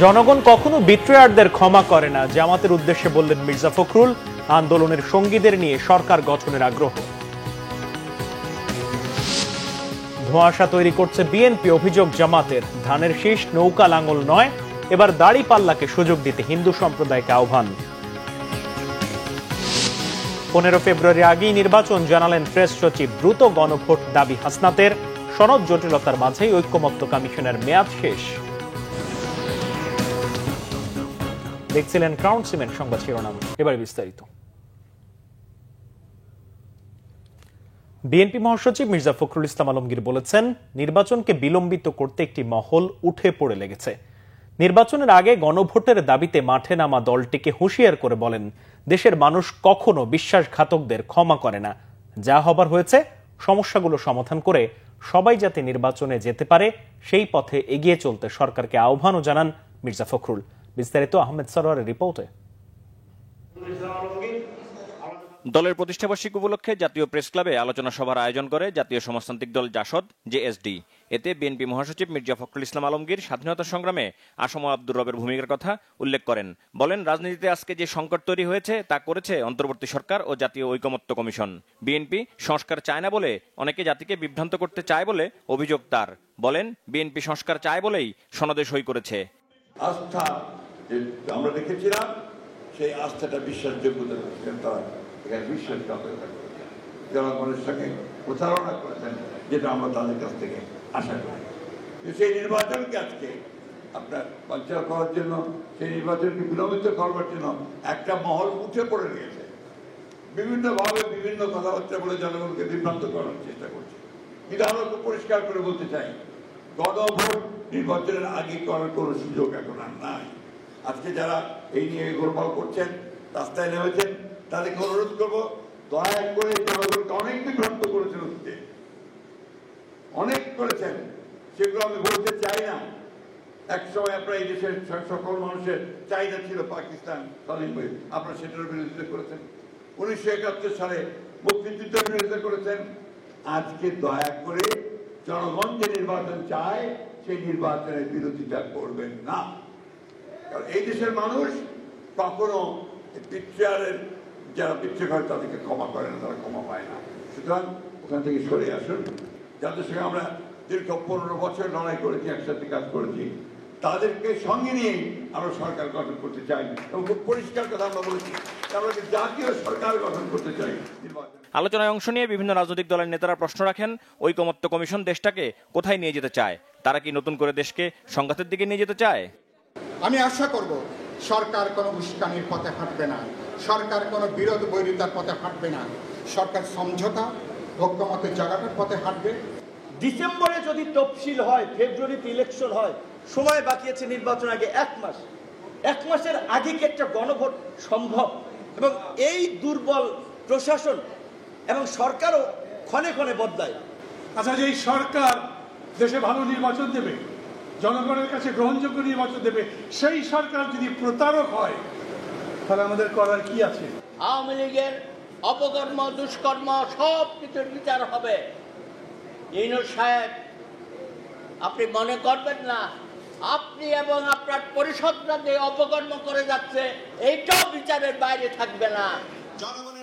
জনগণ কখনো বিট্রেয়ারদের ক্ষমা করে না, জামাতের উদ্দেশ্যে বললেন মির্জা ফখরুল। আন্দোলনের সঙ্গীদের নিয়ে সরকার গঠনের আগ্রহ। ধোঁয়াশা তৈরি করছে বিএনপি, অভিযোগ জামাতের। ধানের শীষ নৌকা লাঙ্গল নয়, এবার দাড়িপাল্লাকে সুযোগ দিতে হিন্দু সম্প্রদায়কে আহ্বান। 15 ফেব্রুয়ারি আগেই নির্বাচন, জানালেন প্রেস সচিব। দ্রুত গণভোট দাবি হাসনাতের। সনদ জটিলতার মাঝেই ঐক্যমত্য কমিশনের মেয়াদ শেষ। দেখছিলেন ক্রাউন সিমেন্ট সংবাদ শিরোনাম, এবার বিস্তারিত। বিএনপি মহাসচিব মির্জা ফখরুল ইসলাম আলমগীর বলেছেন, নির্বাচনকে বিলম্বিত করতে একটি মহল উঠে পড়ে লেগেছে। নির্বাচনের আগে গণভোটের দাবিতে মাঠে নামা দলটিকে হুঁশিয়ার করে বলেন, দেশের মানুষ কখনো বিশ্বাসঘাতকদের ক্ষমা করে না। যা হবার হয়েছে, সমস্যাগুলো সমাধান করে সবাই যাতে নির্বাচনে যেতে পারে সেই পথে এগিয়ে চলতে সরকারকে আহ্বানও জানান মির্জা ফখরুল। বিস্তারিত আহমেদ সরোয়ারের রিপোর্টে। দলের প্রতিষ্ঠাবার্ষিকী উপলক্ষে জাতীয় প্রেস ক্লাবে আলোচনা সভার আয়োজন করে জাতীয় সমাজতান্ত্রিক দল জাসদ জেএসডি। এতে বিএনপি মহাসচিব মির্জা ফখরুল ইসলাম আলমগীর স্বাধীনতা সংগ্রামে আসম আব্দুর রবের ভূমিকার কথা উল্লেখ করেন। বলেন, রাজনীতিতে আজকে যে সংকট তৈরি হয়েছে তা করেছে অন্তর্বর্তী সরকার ও জাতীয় ঐকমত্য কমিশন। বিএনপি সংস্কার চায় না বলে অনেকে জাতিকে বিভ্রান্ত করতে চায় বলে অভিযোগ তার। বলেন, বিএনপি সংস্কার চায় বলেই সনদে সই করেছে। আস্থা আমরা দেখেছিলাম, সেই আস্থাটা বিশ্বাসযোগ্যতা তারা এখানে বিশ্বাসঘাতকতা করেছেন, জনগণের সঙ্গে প্রতারণা করেছেন, যেটা আমরা তাদের কাছ থেকে আশা করি। সেই নির্বাচনকে আজকে আপনার বাঞ্চাল করার জন্য, সেই নির্বাচনকে বিলম্বিত করবার জন্য একটা মহল উঠে পড়ে গিয়েছে। বিভিন্নভাবে বিভিন্ন কথাবার্তা বলে জনগণকে বিভ্রান্ত করার চেষ্টা করছে। কিন্তু আমরা খুব পরিষ্কার করে বলতে চাই, গণভোট নির্বাচনের আগে করার কোনো সুযোগ এখন আর নাই। আজকে যারা এই নিয়ে গোলমাল করছেন, রাস্তায় নেমেছেন, তাদেরকে অনুরোধ করবো, দয়া করে জনগণকে অনেক বিভ্রান্ত করেছেন, অনেক করেছেন, সেগুলো আমি বলতে চাই না। একসময় আপনার এই দেশের সকল মানুষের চাহিদা ছিল পাকিস্তান স্বাধীন হয়ে, আপনারা সেটার বিরোধিতা করেছেন। 1971 সালে মুক্তিযুদ্ধের বিরোধিতা করেছেন। আজকে দয়া করে জনগণ যে নির্বাচন চায় সেই নির্বাচনের বিরোধিতা করবেন না। কারণ এই দেশের মানুষ কখনো পিকচারের যারা পিকচার করে তাদেরকে ক্ষমা করে না, তারা ক্ষমা পায় না। সুতরাং ওখান থেকে সরে আসুন। যাদের সঙ্গে আমরা দীর্ঘ 15 বছর লড়াই করেছি, একসাথে কাজ করেছি, তাদেরকে সঙ্গে নিয়েই আমরা সরকার গঠন করতে চাই। এবং খুব পরিষ্কার কথা আমরা বলেছি, আমরা জাতীয় সরকার গঠন করতে চাই। আলোচনায় অংশ নিয়ে বিভিন্ন রাজনৈতিক দলের নেতারা প্রশ্ন রাখেন, ঐকমত্য কমিশন দেশটাকে কোথায় নিয়ে যেতে চায়? তারা কি নতুন করে দেশকে সংঘাতের দিকে নিয়ে যেতে চায়? আমি আশা করব সরকার কোনো উস্কানির পথে হাঁটবে না, সরকার কোনো বিরোধ বৈরিতার পথে হাঁটবে না, সরকার সমঝোতা ঐকমত্যের জায়গাটার পথে হাঁটবে। ডিসেম্বরে যদি তফসিল হয়, ফেব্রুয়ারিতে ইলেকশন হয়, সময় বাকি আছে নির্বাচন আগে 1 মাস। 1 মাসের আগে কি একটা গণভোট সম্ভব? এবং এই দুর্বল প্রশাসন এবং সরকারও ক্ষণে ক্ষণে বদলায়। আচ্ছা, যে সরকার দেশে ভালো নির্বাচন দেবে, জনগণের কাছে গ্রহণযোগ্য নির্বাচন দেবে, সেই সরকার যদি প্রতারক হয়, তাহলে আমাদের করার কি আছে? আওয়ামী লীগের অপকর্ম, দুষ্কর্ম সব কিছুর বিচার হবে। ইউনূস সাহেব, আপনি মনে করবেন না আপনি এবং আপনার পরিষদরা যে অপকর্ম করে যাচ্ছে, এইটাও বিচারের বাইরে থাকবে না।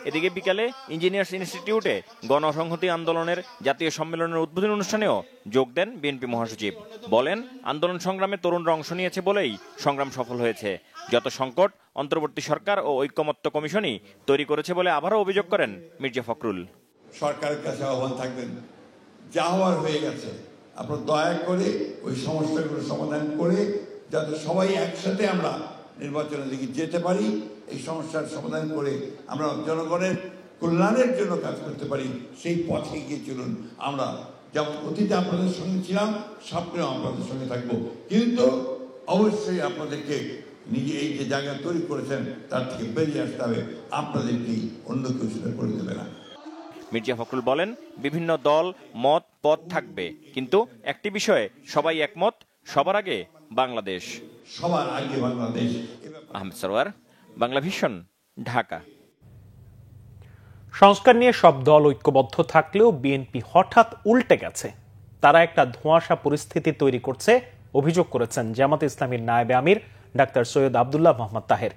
এদিকে বিকালে ইঞ্জিনিয়ার্স ইনস্টিটিউটে গণসংহতি আন্দোলনের জাতীয় সম্মেলনের উদ্বোধনী অনুষ্ঠানেও যোগ দেন বিএনপি মহাসচিব। বলেন, আন্দোলন সংগ্রামে তরুণরা অংশ নিয়েছে বলেই সংগ্রাম সফল হয়েছে। যত সংকট অন্তর্বর্তী সরকার ও ঐকমত্য কমিশনই তৈরি করেছে বলে আবারও অভিযোগ করেন মির্জা ফখরুল। সরকারের কাছে আহ্বান থাকবেন, যা হওয়ার হয়ে গেছে, আপনারা দয়া করে ওই সমস্যাগুলো সমাধান করে যাতে সবাই একসাথে আমরা নির্বাচনের দিকে যেতে পারি, এই সমস্যার সমাধান করে আমরা জনগণের কল্যাণের জন্য কাজ করতে পারি, সেই পথে গিয়ে চলুন। আমরা যেমন অতীতে আপনাদের সঙ্গে ছিলাম, সামনেও আপনাদের সঙ্গে থাকবো, কিন্তু অবশ্যই আপনাদেরকে নিজে এই যে জায়গা তৈরি করেছেন তার থেকে বেরিয়ে আসতে হবে। আপনাদেরকেই অন্য কেউ সেটা করে দেবে না। মির্জা ফখরুল বলেন, বিভিন্ন দল মত পথ থাকবে, কিন্তু একটি বিষয়ে সবাই একমত, সবার আগে বাংলাদেশ। সবার আগে বাংলাদেশ। আহমেদ সরোয়ার, বাংলা ভিশন, ঢাকা। সংস্কার নিয়ে সব দল ঐক্যবদ্ধ থাকলেও বিএনপি হঠাৎ উল্টে গেছে। তারা একটা ধোঁয়াশা পরিস্থিতি তৈরি করছে অভিযোগ করেছেন জামাতে ইসলামীর নায়েবে আমির ডাক্তার সৈয়দ আব্দুল্লাহ মোহাম্মদ তাহের।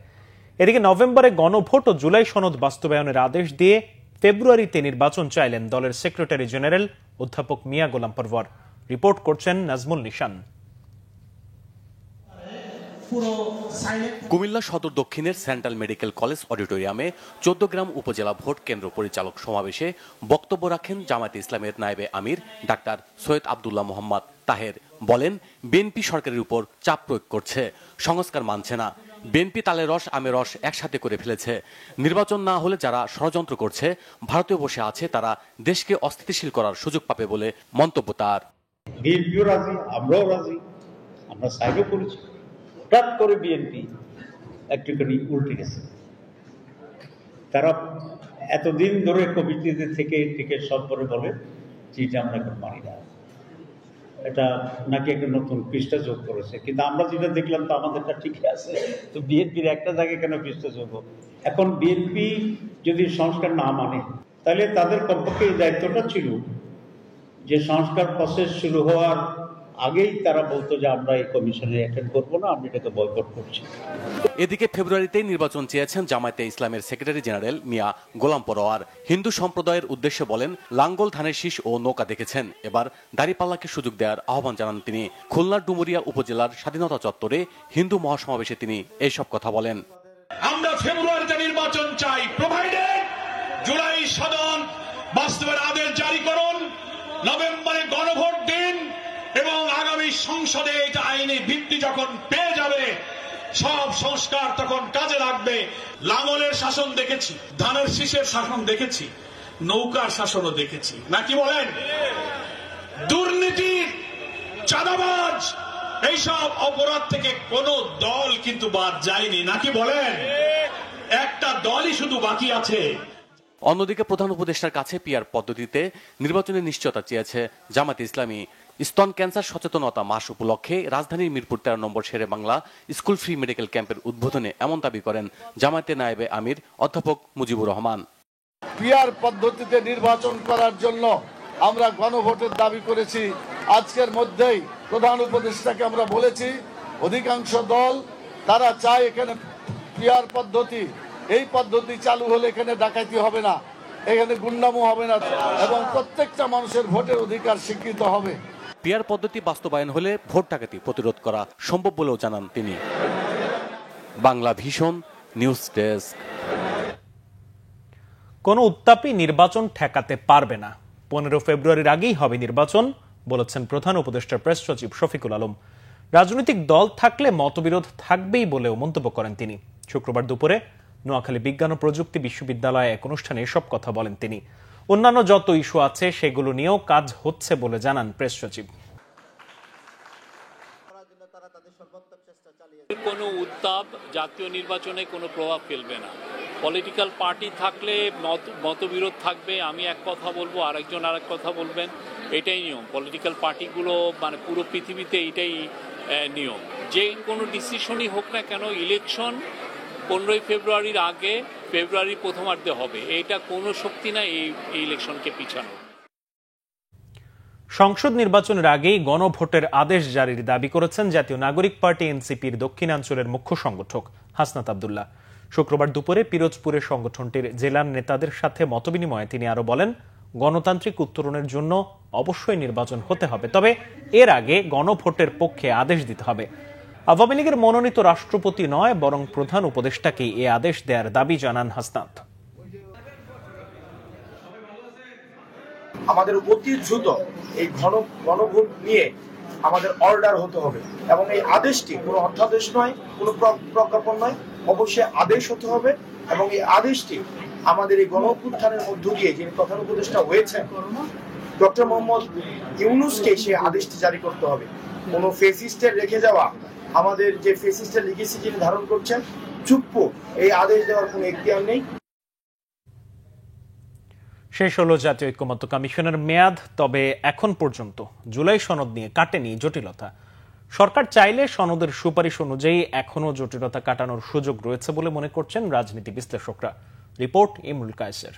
এদিকে নভেম্বরে গণভোট ও জুলাই সনদ বাস্তবায়নের আদেশ দিয়ে ফেব্রুয়ারিতে নির্বাচন চাইলেন দলের সেক্রেটারি জেনারেল অধ্যাপক মিয়া গোলাম পরওয়ার। রিপোর্ট করছেন নাজমুল নিশান। কুমিল্লা সদর দক্ষিণের সেন্ট্রাল মেডিকেল কলেজ অডিটোরিয়ামে 14 গ্রাম উপজেলা ভোট কেন্দ্র পরিচালক সমাবেশে বক্তব্য রাখেন জামায়াতে ইসলামের নায়েবে আমির ডাক্তার সৈয়দ আব্দুল্লাহ মোহাম্মদ তাহের। বলেন, বিএনপি সরকারের উপর চাপ প্রয়োগ করছে, সংস্কার মানছে না। বিএনপি তালে রস আমের রস একসাথে করে ফেলেছে। নির্বাচন না হলে যারা ষড়যন্ত্র করছে, ভারতে বসে আছে, তারা দেশকে অস্থিতিশীল করার সুযোগ পাবে বলে মন্তব্য তার। বিএনপিও রাজি, আমরাও রাজি, আমরা সাইডও করেছি। হঠাৎ করে বিএনপি একটুখানি উল্টে গেছে। তারা এতদিন ধরে কমিটিতে থেকে সব পরে বলে যে এটা আমরা এখন মানি না, এটা নাকি একটা নতুন পৃষ্ঠা যোগ করেছে। কিন্তু আমরা যেটা দেখলাম তো আমাদেরটা ঠিকই আছে, তো বিএনপির একটা জায়গায় কেন পৃষ্ঠা যোগ হবে? এখন বিএনপি যদি সংস্কার না মানে, তাহলে তাদের কমপক্ষে এই দায়িত্বটা ছিল যে সংস্কার প্রসেস শুরু হওয়ার আগেই তারা বলতো যে আমরা এই কমিশনে অ্যাটেন্ড করবো না, আমরা এটাকে বয়কট করছি। এদিকে ফেব্রুয়ারিতেই নির্বাচন চেয়েছেন জামায়াতে ইসলামের সেক্রেটারি জেনারেল মিয়া গোলাম পরওয়ার। হিন্দু সম্প্রদায়ের উদ্দেশ্যে বলেন, লাঙ্গল ধানের শীষ ও নৌকা দেখেছেন, এবার দাঁড়িপাল্লাকে সুযোগ দেওয়ার আহ্বান জানান তিনি। খুলনার ডুমুরিয়া উপজেলার স্বাধীনতা চত্বরে হিন্দু মহাসমাবেশে তিনি এইসব কথা বলেন। আমরা ফেব্রুয়ারিতে নির্বাচন চাই, প্রোভাইডেড জুলাই সনদ বাস্তবের আদেশ জারি করুন, নভেম্বরে গণভোট দিন এবং আগামী সংসদে এটা আইনি ভিত্তি যখন পেয়ে যাবে, সব সংস্কার তখন কাজে লাগবে। লাঙ্গলের শাসন দেখেছি, ধানের শীষের শাসন দেখেছি, নৌকার শাসনও দেখেছি, নাকি বলেন? দুর্নীতি, চাঁদাবাজ, এইসব অপরাধ থেকে কোন দল কিন্তু বাদ যায়নি, নাকি বলেন? একটা দলই শুধু বাকি আছে। অন্যদিকে প্রধান উপদেষ্টার কাছে পিআর পদ্ধতিতে নির্বাচনের নিশ্চয়তা চেয়েছে জামায়াতে ইসলামী। স্তন ক্যান্সার সচেতনতা মাস উপলক্ষে রাজধানীর মিরপুর 13 নম্বর শেরে বাংলা স্কুল ফ্রি মেডিকেল ক্যাম্পের উদ্বোধনে এমন দাবি করেন জামায়াতে নায়েবে আমির অধ্যাপক মুজিবুর রহমান। পিআর পদ্ধতিতে নির্বাচন করার জন্য আমরা গণভোটের দাবি করেছি। আজকের মধ্যেই প্রধান উপদেষ্টাকে আমরা বলেছি, অধিকাংশ দল তারা চায় এখানে পিআর পদ্ধতি, এই পদ্ধতি চালু হলে এখানে ডাকাতি হবে না, এখানে গুন্ডামো হবে না এবং প্রত্যেকটা মানুষের ভোটের অধিকার স্বীকৃত হবে। পিআর পদ্ধতি বাস্তবায়ন হলে ভোট ডাকাতি প্রতিরোধ করা সম্ভব বলেও জানান তিনি। Bangla vision news desk. কোন উত্তাপই নির্বাচন ঠেকাতে পারবে না। 15 ফেব্রুয়ারির আগেই হবে নির্বাচন, বলেছেন প্রধান উপদেষ্টার প্রেস সচিব শফিকুল আলম। রাজনৈতিক দল থাকলে মতবিরোধ থাকবেই বলেও মন্তব্য করেন তিনি। শুক্রবার দুপুরে নোয়াখালী বিজ্ঞান ও প্রযুক্তি বিশ্ববিদ্যালয়ে এক অনুষ্ঠানে এসব কথা বলেন তিনি। অন্যান্য যত ইস্যু আছে সেগুলো নিয়েও কাজ হচ্ছে বলে জানান প্রেস সচিব। কোনো উত্তাপ জাতীয় নির্বাচনে কোনো প্রভাব ফেলবে না। পলিটিক্যাল পার্টি থাকলে মতবিরোধ থাকবে, আমি এক কথা বলবো, আরেকজন আরেক কথা বলবেন, এটাই নিয়ম। পলিটিক্যাল পার্টিগুলো মানে পুরো পৃথিবীতে এটাই নিয়ম। যে কোনো ডিসিশনই হোক না কেন, ইলেকশন 15 ফেব্রুয়ারির আগে ফেব্রুয়ারির প্রথমার্ধে হবে, এটা কোনো শক্তি না এই ইলেকশনকে পিছানো। সংসদ নির্বাচনের আগেই গণভোটের আদেশ জারির দাবি করেছেন জাতীয় নাগরিক পার্টি এনসিপির দক্ষিণাঞ্চলের মুখ্য সংগঠক হাসনাত আব্দুল্লাহ। শুক্রবার দুপুরে পিরোজপুরে সংগঠনটির জেলার নেতাদের সাথে মতবিনিময়ে তিনি আরো বলেন, গণতান্ত্রিক উত্তরণের জন্য অবশ্যই নির্বাচন হতে হবে, তবে এর আগে গণভোটের পক্ষে আদেশ দিতে হবে। আওয়ামী লীগের মনোনীত রাষ্ট্রপতি নয়, বরং প্রধান উপদেষ্টাকেই এ আদেশ দেওয়ার দাবি জানান হাসনাত। আমাদের অতি দ্রুত এই গণভোট নিয়ে আমাদের অর্ডার হতে হবে এবং এই আদেশটি কোনো অধ্যাদেশ নয়, কোনো প্রজ্ঞাপন নয়, অবশ্যই আদেশ হতে হবে এবং এই আদেশটি আমাদের এই গণঅভ্যুত্থানের মধ্য দিয়ে যিনি প্রধান উপদেষ্টা হয়েছেন ডক্টর মোহাম্মদ ইউনূসকে সেই আদেশটি জারি করতে হবে। কোনো ফেসিস্টের রেখে যাওয়া, আমাদের যে ফেসিস্টের লিগেসি যিনি ধারণ করছেন চুপ্পু, এই আদেশ দেওয়ার কোনো এখতিয়ার নেই। শেষ হলো জাতীয় ঐক্যমত্য কমিশনের মেয়াদ, তবে এখন পর্যন্ত জুলাই সনদ নিয়ে কাটেনি জটিলতা। সরকার চাইলে সনদের সুপারিশ অনুযায়ী এখনো জটিলতা কাটানোর সুযোগ রয়েছে বলে মনে করছেন রাজনীতি বিশ্লেষকরা। রিপোর্ট ইমরুল কায়েসের।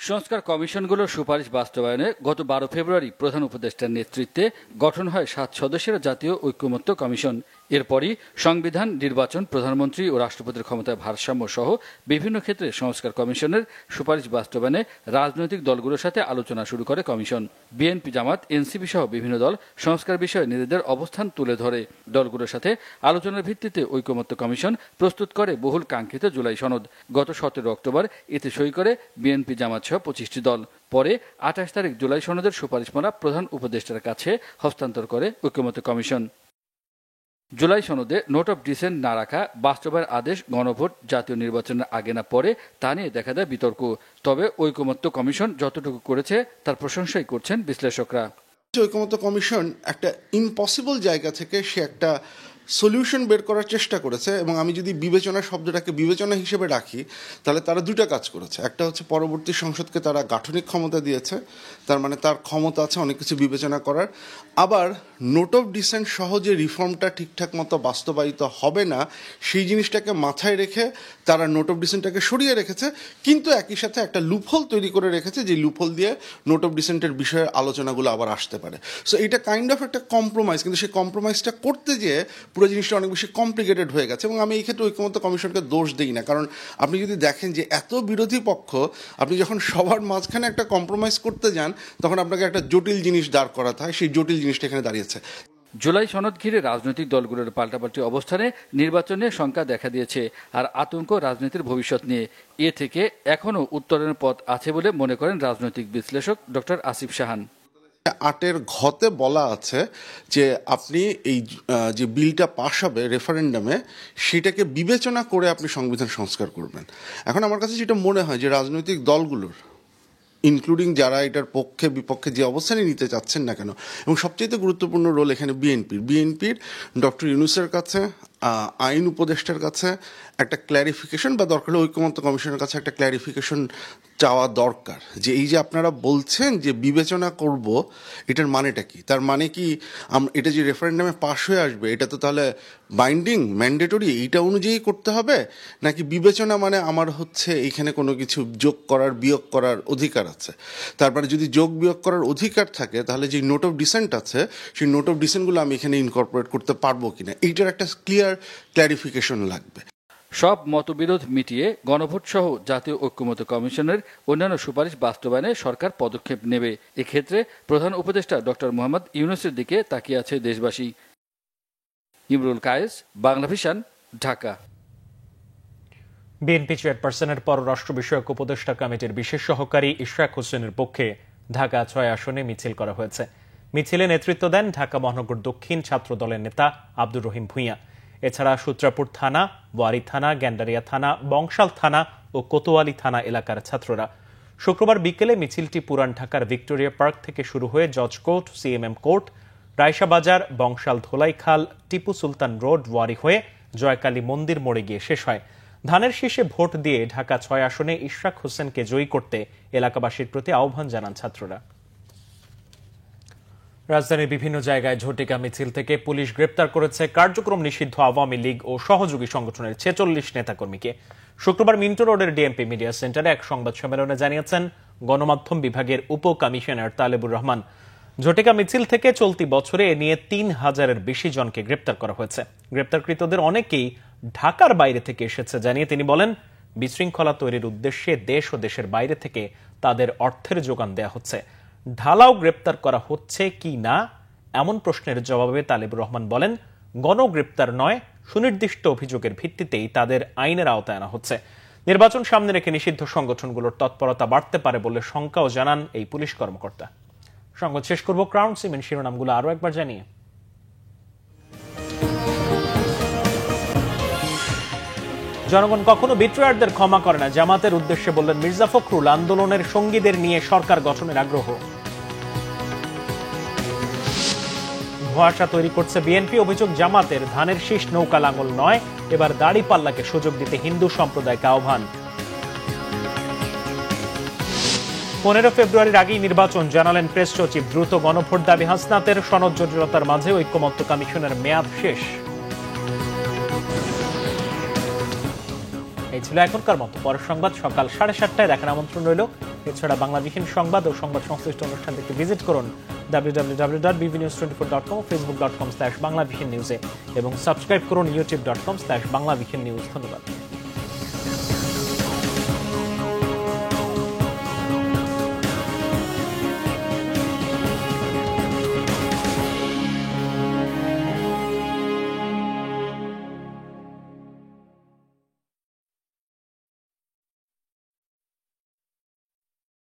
সংস্কার কমিশনগুলোর সুপারিশ বাস্তবায়নে গত 12 ফেব্রুয়ারি প্রধান উপদেষ্টার নেতৃত্বে গঠন হয় 7 সদস্যের জাতীয় ঐকমত্য কমিশন। এরপরই সংবিধান, নির্বাচন, প্রধানমন্ত্রী ও রাষ্ট্রপতির ক্ষমতায় ভারসাম্য সহ বিভিন্ন ক্ষেত্রে সংস্কার কমিশনের সুপারিশ বাস্তবায়নে রাজনৈতিক দলগুলোর সাথে আলোচনা শুরু করে কমিশন। বিএনপি, জামাত, এনসিপি সহ বিভিন্ন দল সংস্কার বিষয়ে নিজেদের অবস্থান তুলে ধরে। দলগুলোর সাথে আলোচনার ভিত্তিতে ঐকমত্য কমিশন প্রস্তুত করে বহুল কাঙ্ক্ষিত জুলাই সনদ। গত 17 অক্টোবর এতে সই করে বিএনপি, জামাত সহ 25টি দল। পরে 28 তারিখ জুলাই সনদের সুপারিশমালা প্রধান উপদেষ্টার কাছে হস্তান্তর করে ঐকমত্য কমিশন। জুলাই সনদে নোট অফ ডিসেন্ট না রাখা, বাস্তবায়ন আদেশ, গণভোট জাতীয় নির্বাচনের আগে না পরে তা নিয়ে দেখা দেয় বিতর্ক। তবে ঐকমত্য কমিশন যতটুকু করেছে তার প্রশংসাই করছেন বিশ্লেষকরা। ঐকমত্য কমিশন একটা ইম্পসিবল জায়গা থেকে সে একটা সলিউশন বের করার চেষ্টা করেছে, এবং আমি যদি বিবেচনা শব্দটাকে বিবেচনা হিসেবে রাখি তাহলে তারা দুটা কাজ করেছে। একটা হচ্ছে পরবর্তী সংসদকে তারা গাঠনিক ক্ষমতা দিয়েছে, তার মানে তার ক্ষমতা আছে অনেক কিছু বিবেচনা করার। আবার নোট অফ ডিসেন্ট সহ যে রিফর্মটা ঠিকঠাক মতো বাস্তবায়িত হবে না সেই জিনিসটাকে মাথায় রেখে তারা নোট অফ ডিসেন্টটাকে সরিয়ে রেখেছে, কিন্তু একই সাথে একটা লুপহোল তৈরি করে রেখেছে যে লুপহোল দিয়ে নোট অফ ডিসেন্টের বিষয়ে আলোচনাগুলো আবার আসতে পারে। সো এটা কাইন্ড অফ একটা কম্প্রোমাইজ, কিন্তু সেই কম্প্রোমাইজটা করতে গিয়ে পুরো জিনিসটা অনেক বেশি কমপ্লিকেটেড হয়ে গেছে। এবং আমি এই ক্ষেত্রে ঐকমত্য কমিশনকে দোষ দিই না, কারণ আপনি যদি দেখেন যে এত বিরোধী পক্ষ, আপনি যখন সবার মাঝখানে একটা কম্প্রোমাইজ করতে যান তখন আপনাকে একটা জটিল জিনিস দাঁড় করাতে হয়, সেই জটিল জিনিসটা এখানে দাঁড়িয়েছে। জুলাই সনদ ঘিরে রাজনৈতিক দলগুলোর পাল্টাপাল্টি অবস্থানে নির্বাচনে শঙ্কা দেখা দিয়েছে, আর আতঙ্ক রাজনীতির ভবিষ্যৎ নিয়ে। এ থেকে এখনও উত্তরণের পথ আছে বলে মনে করেন রাজনৈতিক বিশ্লেষক ডক্টর আসিফ সাহান। 8 ঘতে বলা আছে যে আপনি এই যে বিলটা পাশ হবে রেফারেন্ডামে সেটাকে বিবেচনা করে আপনি সংবিধান সংস্কার করবেন। এখন আমার কাছে যেটা মনে হয় যে রাজনৈতিক দলগুলোর ইনক্লুডিং যারা এটার পক্ষে বিপক্ষে যে অবস্থানই নিতে চাচ্ছেন না কেন, এবং সবচেয়ে গুরুত্বপূর্ণ রোল এখানে বিএনপির ডক্টর ইউনূসের কাছে, আইন উপদেষ্টার কাছে একটা ক্ল্যারিফিকেশন, বা দরকার হলে ঐকমত্য কমিশনের কাছে একটা ক্ল্যারিফিকেশন চাওয়া দরকার যে এই যে আপনারা বলছেন যে বিবেচনা করব, এটার মানেটা কি? তার মানে কি এটা যে রেফারেন্ডামে পাশ হয়ে আসবে এটা তো তাহলে বাইন্ডিং, ম্যান্ডেটরি, এইটা অনুযায়ী করতে হবে, নাকি বিবেচনা মানে আমার হচ্ছে এইখানে কোনো কিছু যোগ করার বিয়োগ করার অধিকার আছে? তারপরে যদি যোগ বিয়োগ করার অধিকার থাকে তাহলে যে নোট অফ ডিসেন্ট আছে সেই নোট অফ ডিসেন্টগুলো আমি এখানে ইনকর্পোরেট করতে পারবো কিনা, এইটার একটা ক্লিয়ার ক্ল্যারিফিকেশন লাগবে। সব মতবিরোধ মিটিয়ে গণভোট সহ জাতীয় ঐকমত্য কমিশনের অন্যান্য সুপারিশ বাস্তবায়নে সরকার পদক্ষেপ নেবে। এক্ষেত্রে প্রধান উপদেষ্টা ডক্টর মোহাম্মদ ইউনূসের দিকে তাকিয়ে আছে দেশবাসী। ইমরুল কায়েস, বাংলা ভিশন, ঢাকা। বিএনপি চেয়ারপারসনের পররাষ্ট্র বিষয়ক উপদেষ্টা কমিটির বিশেষ সহকারী ইশরাক হোসেনের পক্ষে ঢাকা 6 আসনে মিছিল করা হয়েছে। মিছিলে নেতৃত্ব দেন ঢাকা মহানগর দক্ষিণ ছাত্র দলের নেতা আব্দুর রহিম ভূঁইয়া। এছাড়া সূত্রাপুর থানা, ওয়ারী থানা, গ্যান্ডারিয়া থানা, বংশাল থানা ও কোতোয়ালি থানা এলাকার ছাত্ররা। শুক্রবার বিকেলে মিছিলটি পুরান ঢাকার ভিক্টোরিয়া পার্ক থেকে শুরু হয়ে জজ court, CMM court, Rayshabazar, Bangshal Dholaikhal, Tipu Sultan road, Wari হয়ে জয়কালী মন্দির মোড়ে গিয়ে শেষ হয়। ধানের শীষে ভোট দিয়ে ঢাকা 6 আসনে ইশরাক হোসেনকে জয়ী করতে এলাকাবাসীর প্রতি আহ্বান জানান ছাত্ররা। রাজধানীর বিভিন্ন জায়গায় ঝটিকা মিছিল থেকে পুলিশ গ্রেপ্তার করেছে কার্যক্রম নিষিদ্ধ আওয়ামী লীগ ও সহযোগী সংগঠনের 46 নেতাকর্মীকে। শুক্রবার মিন্টো রোডের ডিএমপি মিডিয়া সেন্টারে এক সংবাদ সম্মেলনে জানিয়েছেন গণমাধ্যম বিভাগের উপ কমিশনার তালেবুর রহমান। ঝটিকা মিছিল থেকে চলতি বছরে এ নিয়ে 3000-এর বেশি জনকে গ্রেপ্তার করা হয়েছে। গ্রেপ্তারকৃতদের অনেকেই ঢাকার বাইরে থেকে এসেছে জানিয়ে তিনি বলেন, বিশৃঙ্খলা তৈরির উদ্দেশ্যে দেশ ও দেশের বাইরে থেকে তাদের অর্থের যোগান দেয়া হচ্ছে। ঢালাও গ্রেপ্তার করা হচ্ছে কি না এমন প্রশ্নের জবাবে তালেবুর রহমান বলেন, গণগ্রেপ্তার নয়, সুনির্দিষ্ট অভিযোগের ভিত্তিতেই তাদের আইনের আওতায় আনা হচ্ছে। নির্বাচন সামনে রেখে নিষিদ্ধ সংগঠনগুলোর তৎপরতা বাড়তে পারে বলে শঙ্কাও জানান এই পুলিশ কর্মকর্তা। সংবাদ শেষ করব ক্রাউন সিমেন্ট শিরোনামগুলো আরো একবার জানিয়ে। জনগণ কখনো বিট্রয়ারদের ক্ষমা করে না, জামাতের উদ্দেশ্যে বললেন মির্জা ফখরুল। আন্দোলনের সঙ্গীদের নিয়ে সরকার গঠনের আগ্রহ। ধোঁয়াশা তৈরি করছে বিএনপি, অভিযোগ জামাতের। ধানের শীষ নৌকা লাঙল নয়, এবার দাড়িপাল্লাকে সুযোগ দিতে হিন্দু সম্প্রদায়কে আহ্বান। 15 ফেব্রুয়ারির আগেই নির্বাচন, জানালেন প্রেস সচিব। দ্রুত গণভোট দাবি হাসনাতের। সনদ জটিলতার মাঝে ঐকমত্য কমিশনের মেয়াদ শেষ। এই ছিল এখনকার মতো। পরের সংবাদ সকাল 7:30টায় দেখার আমন্ত্রণ রইল। এছাড়া বাংলাভিশন সংবাদ ও সংবাদ সংশ্লিষ্ট অনুষ্ঠান দেখতে ভিজিট করুন www.bbnews24.com, facebook.com/বাংলাভিশন নিউজে এবং সাবস্ক্রাইব করুন youtube.com/বাংলাভিশন নিউজ। ধন্যবাদ।